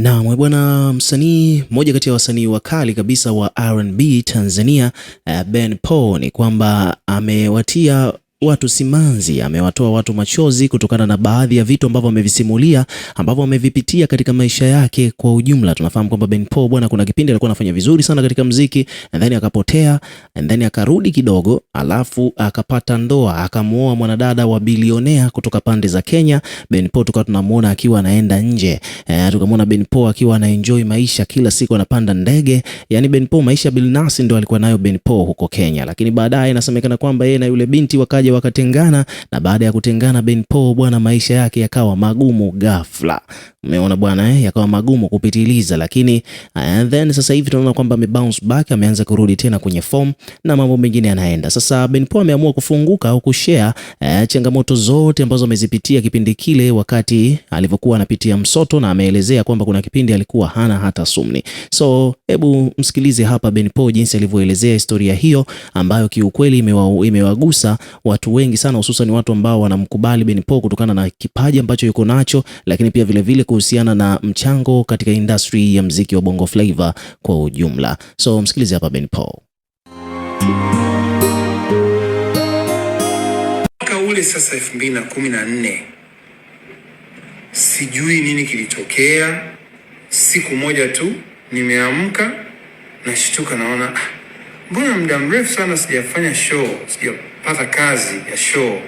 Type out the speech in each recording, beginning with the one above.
Na bwana, msanii mmoja kati ya wasanii wakali kabisa wa R&B Tanzania, Ben Paul, ni kwamba amewatia watu simanzi, amewatoa watu machozi kutokana na baadhi ya vitu ambavyo amevisimulia, ambavyo amevipitia katika maisha yake kwa ujumla. Tunafahamu kwamba Ben Paul bwana, kuna kipindi alikuwa anafanya vizuri sana katika muziki, and then akapotea, and then akarudi kidogo, alafu akapata ndoa, akamuoa mwanadada wa bilionea kutoka pande za Kenya. Ben Paul tukawa tunamuona akiwa anaenda nje, tukamuona Ben Paul akiwa anaenjoy maisha, kila siku anapanda ndege. Yani Ben Paul, maisha Bill Nass ndo alikuwa nayo Ben Paul huko Kenya, lakini baadaye inasemekana kwamba yeye na yule binti wakatengana, na baada ya kutengana Ben Paul bwana, maisha yake yakawa magumu ghafla. Umeona bwana, yakawa magumu kupitiliza, lakini and then sasa hivi tunaona kwamba amebounce back, ameanza kurudi tena kwenye form na mambo mengine yanaenda. Sasa Ben Paul ameamua kufunguka au kushare changamoto zote ambazo amezipitia kipindi kile wakati alivyokuwa anapitia msoto, na ameelezea kwamba kuna kipindi alikuwa hana hata sumni. So hebu msikilize hapa Ben Paul jinsi alivyoelezea historia hiyo ambayo kiukweli imewagusa watu wengi sana, hususan watu ambao wanamkubali Ben Paul kutokana na kipaji ambacho yuko nacho, lakini pia vile kuhusiana na mchango katika industry ya muziki wa Bongo Flava kwa ujumla. So msikilize hapa Ben Paul. Mwaka ule sasa 2014, sijui nini kilitokea. Siku moja tu nimeamka, nashtuka, naona mbona muda mrefu sana sijafanya show, sijapata kazi ya show.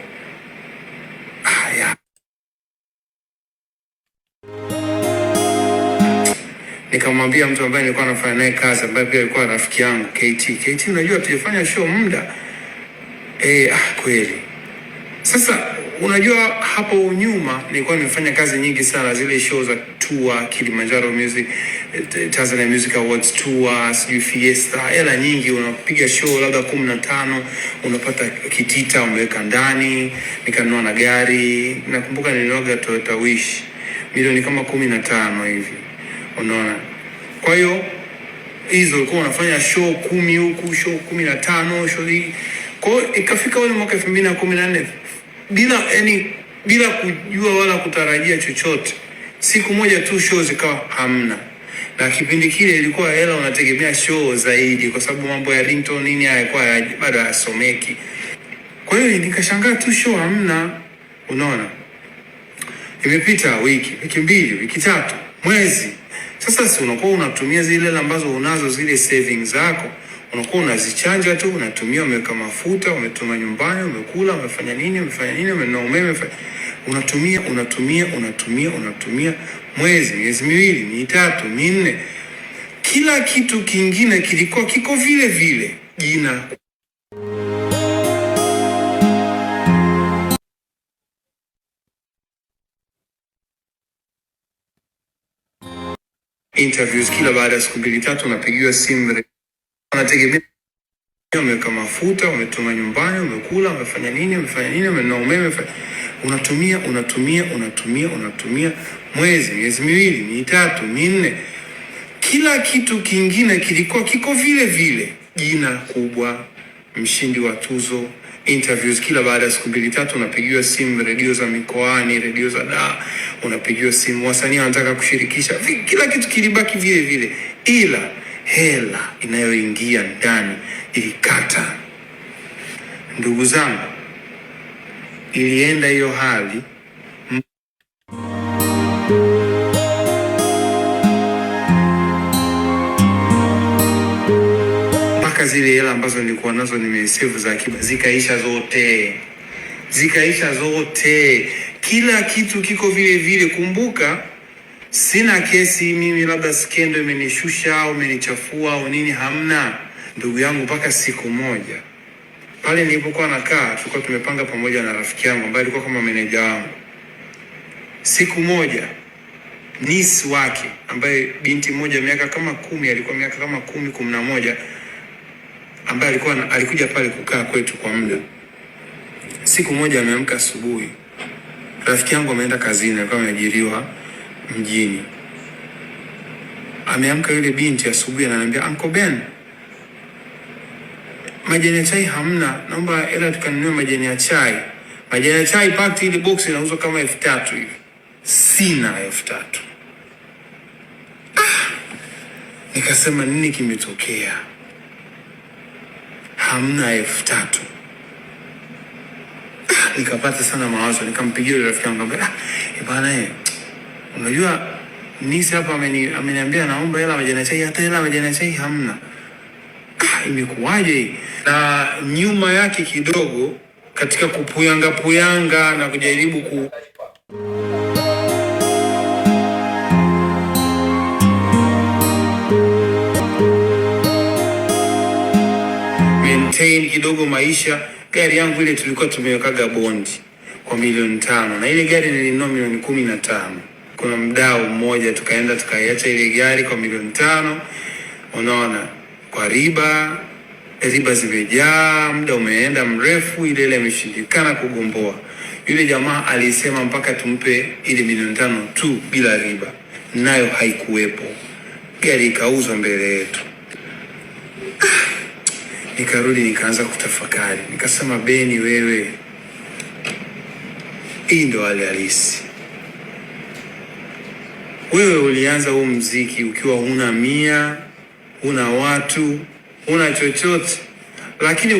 Nikamwambia mtu ambaye nilikuwa nafanya naye kazi, ambaye pia alikuwa rafiki yangu, KT, unajua tujafanya show muda. Kweli. Sasa unajua hapo nyuma nilikuwa nimefanya kazi nyingi sana, zile show za tour, Kilimanjaro Music, Tanzania Music Awards tour, sijui Fiesta, hela nyingi. Unapiga show labda 15, unapata kitita umeweka ndani. Nikanunua na gari, nakumbuka nilinunua Toyota Wish milioni kama 15 hivi, unaona. Kwa hiyo hizo ulikuwa unafanya show 10 huku, show 15, show hii. Kwa hiyo ikafika ule mwaka 2014, bila kujua wala kutarajia chochote, siku moja tu show zikawa hamna. Na kipindi kile ilikuwa hela unategemea show zaidi, kwa sababu mambo ya ringtone nini hayakuwa bado hayasomeki. Kwa hiyo nikashangaa tu show hamna, unaona. Imepita wiki mbili, wiki tatu, mwezi. Sasa si unakuwa unatumia zile hela ambazo unazo, zile savings zako, unakuwa unazichanja tu, unatumia, umeweka mafuta, umetuma nyumbani, umekula, umefanya nini, umenunua umeme, unatumia miezi miwili, mitatu, minne. Kila kitu kingine kilikuwa kiko vile vile, jina. Interviews kila baada ya siku 2-3 unapigiwa simu, unategemea, umeweka mafuta, umetuma nyumbani, umekula, umefanya nini, umenunua umeme, unatumia miezi miwili, mitatu, minne. Kila kitu kingine kilikuwa kiko vile vile, jina kubwa, mshindi wa tuzo, interviews kila baada ya siku 2-3 unapigiwa simu, redio za mikoani, redio za unapigiwa simu, wasanii wanataka kushirikisha. Kila kitu kilibaki vile vile, ila hela inayoingia ndani ilikata. Ndugu zangu, ilienda hiyo hali mpaka zile hela ambazo nilikuwa nazo nimesave za akiba zikaisha zote. Kila kitu kiko vile vile. Kumbuka, sina kesi mimi, labda skendo imenishusha au imenichafua au nini, hamna. Ndugu yangu, mpaka siku moja pale nilipokuwa nakaa, tulikuwa tumepanga pamoja na rafiki yangu ambaye alikuwa kama meneja wangu. Siku moja niece wake, ambaye binti moja miaka kama 10, alikuwa miaka kama 10-11, ambaye alikuja pale kukaa kwetu kwa muda. Siku moja ameamka asubuhi, rafiki yangu ameenda kazini, alikuwa ameajiriwa mjini. Ameamka yule binti asubuhi, ananiambia, Uncle Ben, majani ya chai hamna, naomba hela tukanunue majani ya chai. Majani ya chai pakti ile box inauzwa kama 3,000 hivi. Sina 3,000. Nikasema nini kimetokea? Hamna 3,000. Nikapata sana mawazo, nikampigia yule rafiki yangu nikamwambia, bwana unajua Nisi hapa ameniambia naomba hela majani chai, hata hela majani chai hamna. Imekuwaje? Na nyuma yake kidogo katika kupuyanga na kujaribu maintain kidogo maisha, gari yangu ile tulikuwa tumewekaga bondi kwa milioni 5 na ile gari nilinunua milioni 15. Kuna mdau mmoja tukaenda tukaiacha ile gari kwa milioni 5, unaona, kwa riba zimejaa, muda umeenda mrefu, ile imeshindikana kugomboa. Yule jamaa alisema mpaka tumpe ile milioni 5 tu bila riba, nayo haikuwepo. Gari ikauzwa mbele yetu. Nikarudi nikaanza kutafakari, nikasema Beni wewe, hii ndo hali halisi. Wewe ulianza huu muziki ukiwa huna 100, huna watu, huna chochote, lakini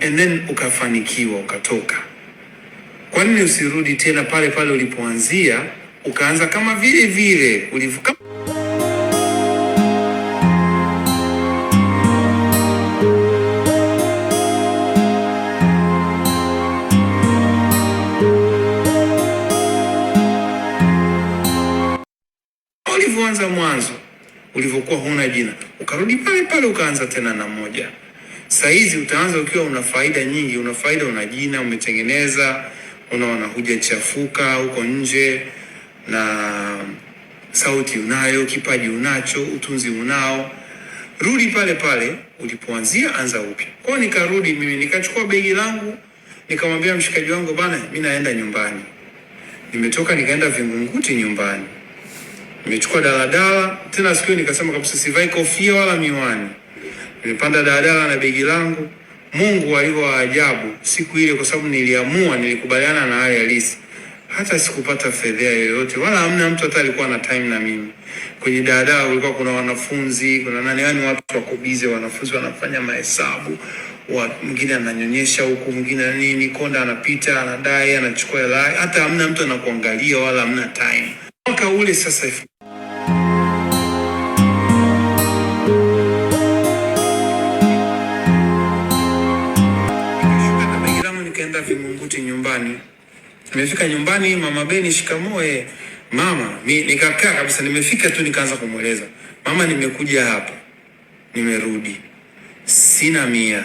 and then ukafanikiwa, ukatoka. Kwa nini usirudi tena pale pale ulipoanzia, ukaanza kama vile vile ulivyoka? Ulivyoanza mwanzo, ulivyokuwa huna jina, ukarudi pale pale ukaanza tena na 1. Saizi utaanza ukiwa una faida nyingi, una jina, umetengeneza, unaona, hujachafuka huko nje, na sauti unayo, kipaji unacho, utunzi unao. Rudi pale pale ulipoanzia, anza upya. Kwa nikarudi mimi, nikachukua begi langu, nikamwambia mshikaji wangu, bana mimi naenda nyumbani. Nimetoka nikaenda Vingunguti nyumbani. Nimechukua daladala, tena siku nikasema kabisa sivai kofia wala miwani. Nimepanda daladala na begi langu. Mungu alivyo ajabu siku ile, kwa sababu nilikubaliana na hali halisi. Hata sikupata fedha yoyote, wala hamna mtu hata alikuwa na time na mimi. Kwenye daladala kulikuwa kuna wanafunzi, kuna nani, yani watu wako busy, wanafunzi wanafanya mahesabu, mwingine ananyonyesha huku, mwingine nini, konda anapita, anadai, anachukua hela. Hata hamna mtu anakuangalia wala hamna time. Mwaka ule sasa nikaenda Vingunguti nyumbani. Nimefika nyumbani, mama Beni, shikamoo. Mama, nikakaa kabisa, nimefika tu nikaanza kumweleza, mama nimekuja hapa, nimerudi, sina 100.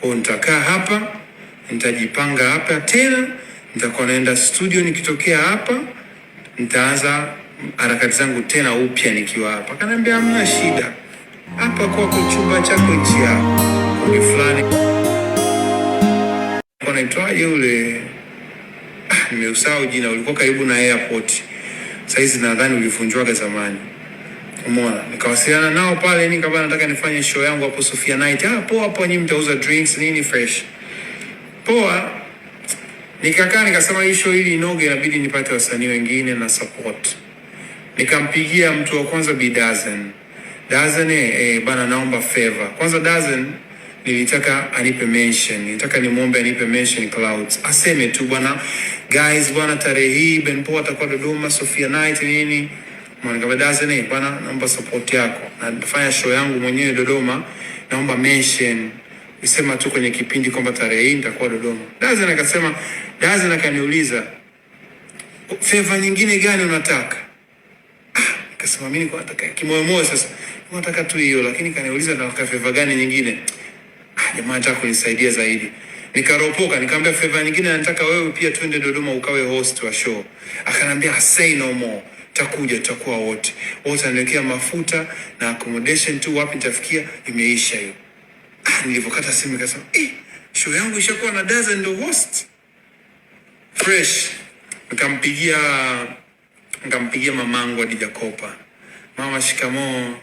Kwa nitakaa hapa, nitajipanga hapa tena, nitakuwa naenda studio, nikitokea hapa nitaanza harakati zangu tena upya nikiwa hapa. Akaniambia hamna shida, hapa kwako chumba chako hichi hapa, kwa fulani anaitwaje yule, nimeusahau jina, ulikuwa karibu na airport. Saizi nadhani ulivunjwaga zamani. Umeona? Nikawasiliana nao pale, nikabana nataka nifanye show yangu hapo Sofia Night. Poa hapo, nyinyi mtauza drinks nini fresh. Poa. Nikakaa nikasema hii show hili inoge, inabidi nipate wasanii wengine na support. Nikampigia mtu wa kwanza Bi Dazen. Dazen bana naomba favor. Kwanza Dazen nilitaka anipe mention. Nilitaka nimuombe anipe mention Clouds. Aseme tu bwana, guys bwana tarehe hii Ben Pol atakuwa Dodoma Sofia Night nini. Mwana Dazen bwana naomba support yako. Nafanya show yangu mwenyewe Dodoma. Naomba mention. Nisema tu kwenye kipindi kwamba tarehe hii nitakuwa Dodoma. Dazen akaniuliza, favor nyingine gani unataka? Nikasema mimi niko nataka kimoyo sasa. Nataka tu hiyo, lakini kaniuliza nataka favor gani nyingine? Jamaa anataka kunisaidia zaidi. Nikaropoka, nikamwambia favor nyingine nataka wewe pia twende Dodoma ukawe host wa show. Akanambia say no more. Takuja, tutakuwa wote. Wote ananiwekea mafuta na accommodation tu, wapi nitafikia, imeisha hiyo. Nilipokata simu nikasema, show yangu ishakuwa na Dazen ndo host. Fresh. Nikampigia mamangu Adija Kopa. Mama shikamoo.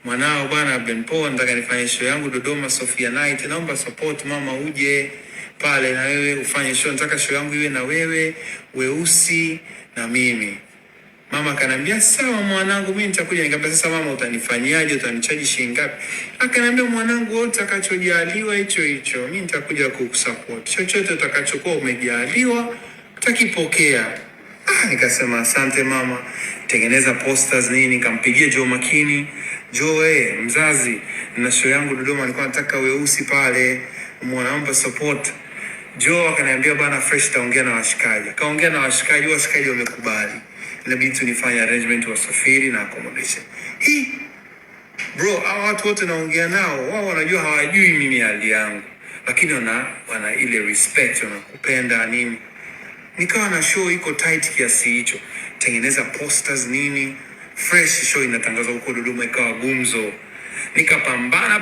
Mwanao bwana Ben Pol nataka nifanye show yangu Dodoma Sofia Night. Naomba support mama, uje pale na wewe ufanye show. Nataka show yangu iwe na wewe, Weusi na mimi. Mama akaniambia sawa mwanangu, mimi nitakuja. Nikamwambia sasa mama, utanifanyaje? Utanichaji shilingi ngapi? Akaniambia mwanangu, wewe utakachojaliwa hicho hicho, mimi nitakuja kukusupport. Chochote utakachokuwa umejaliwa utakipokea. Nikasema asante mama. Tengeneza posters nini, nikampigia Joe Makini. Joe, mzazi, na show yangu Dodoma, nilikuwa nataka weusi pale, muomba support. Joe akaniambia bana fresh, taongea na washikaji. Kaongea na washikaji, washikaji wamekubali. Inabidi tunifanye arrangement wa safari na accommodation. Bro, hao watu wote naongea nao, wao wanajua hawajui mimi hali yangu, lakini wana ile respect, wanakupenda nini. Nikawa na show iko tight kiasi hicho. Tengeneza posters nini, fresh show inatangazwa huko Dodoma, ikawa gumzo. Nikapambana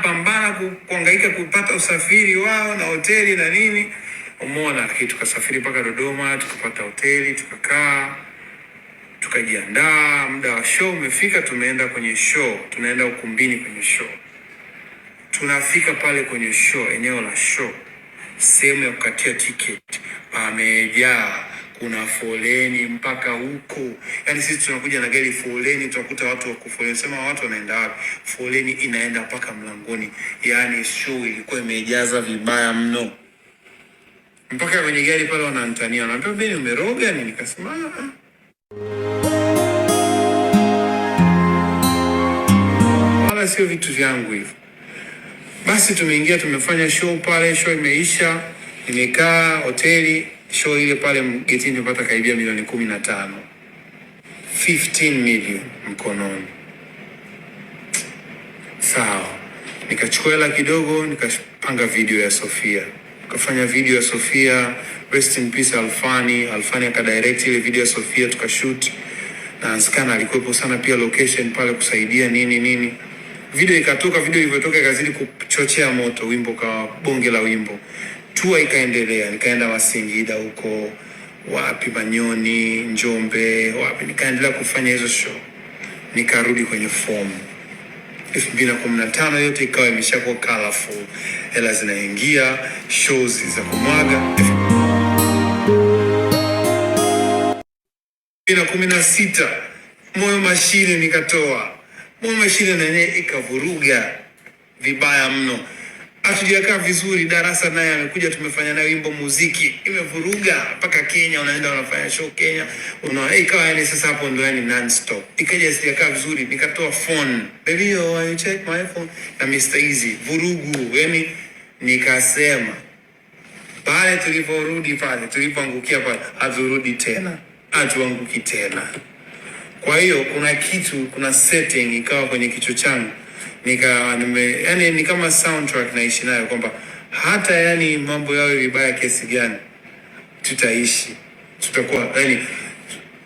kuhangaika kupata usafiri wao na hoteli na nini. Umeona, tukasafiri mpaka Dodoma, tukapata hoteli, tukakaa, tukajiandaa. Muda wa show umefika, tumeenda kwenye show, tunaenda ukumbini kwenye show. Tunafika pale kwenye show, eneo la show, sehemu ya kukatia tiketi pamejaa, kuna foleni mpaka huko. Yaani sisi tunakuja na gari, foleni tunakuta watu wako foleni, sema watu wanaenda wapi? Foleni inaenda mpaka mlangoni. Yaani show ilikuwa imejaza vibaya mno. Mpaka kwenye gari pale wananitania, wanaambia Beni umeroga nini? Nikasema wala sio vitu vyangu hivyo. Basi tumeingia, tumefanya show pale, show imeisha, nimekaa hoteli. Show ile pale getini tumepata karibia milioni 15. 15 million mkononi. Sawa. Nikachukua hela kidogo, nikapanga video ya Sofia. Nikafanya video ya Sofia, rest in peace Alfani. Alfani akadirect ile video ya Sofia, tukashoot. Na Anskana alikuwepo sana pia location pale kusaidia nini. Video ikatoka, video ilivyotoka ikazidi kuchochea moto, wimbo kwa bonge la wimbo. Tour ikaendelea, nikaenda Masingida huko, wapi Manyoni, Njombe, wapi. Nikaendelea kufanya hizo show. Nikarudi kwenye form. 2015 yote ikawa imeshakuwa colorful. Hela zinaingia, shows za kumwaga. 2016 Moyo Mashine nikatoa. Moyo Mashine na yeye ikavuruga vibaya mno. Hatujakaa vizuri. Darasa naye amekuja, tumefanya naye wimbo muziki, imevuruga mpaka Kenya, unaenda unafanya show Kenya, ikawa yani sasa hapo ndo yani non stop. Ikaja sijakaa vizuri, nikatoa phone, baby you check my phone na Mr Easy, vurugu. Yani nikasema pale tuliporudi pale, tulipoangukia pale, hatuanguki tena. Kwa hiyo kuna setting ikawa kwenye kichwa changu. Yani ni kama soundtrack naishi nayo, kwamba hata yani mambo yao vibaya kiasi gani, tutaishi, tutakuwa yani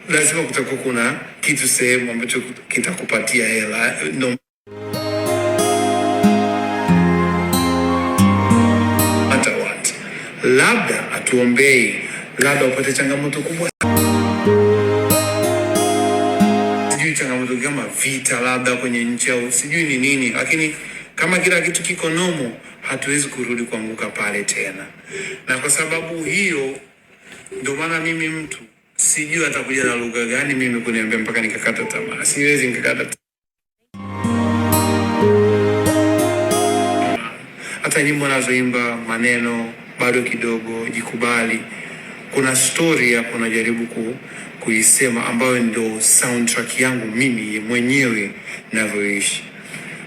lazima kutakuwa kuna kitu sehemu ambacho kitakupatia hela. No matter what, labda atuombei, labda upate changamoto kubwa, changamoto kama vita labda kwenye nchi au sijui ni nini, lakini kama kila kitu kiko nomo, hatuwezi kurudi kuanguka pale tena. Na kwa sababu hiyo ndio maana mimi mtu sijui atakuja na lugha gani mimi kuniambia mpaka nikakata tamaa. Siwezi nikakata hata nyimbo nazoimba maneno bado kidogo, jikubali. Kuna story hapo najaribu kuisema ambayo ndio soundtrack yangu mimi mwenyewe ninavyoishi.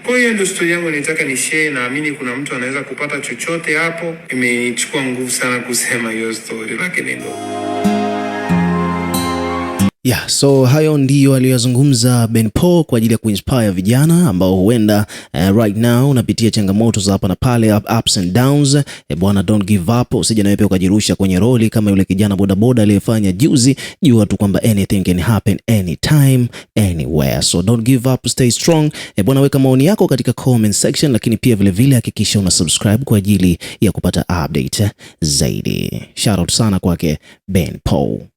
Kwa hiyo ndio story yangu nitaka ni share, naamini kuna mtu anaweza kupata chochote hapo. Imechukua nguvu sana kusema hiyo story, lakini ndio So hayo ndiyo aliyozungumza Ben Paul kwa ajili ya kuinspire vijana ambao huenda right now unapitia changamoto za hapa na pale, ups and downs. Bwana, don't give up, usije na wewe ukajirusha kwenye roli kama yule kijana bodaboda aliyefanya juzi. Jua tu kwamba anything can happen anytime anywhere, so don't give up, stay strong. Bwana, weka maoni yako katika comment section, lakini pia vile hakikisha una subscribe kwa ajili ya kupata update zaidi. Shout out sana kwake Ben Paul.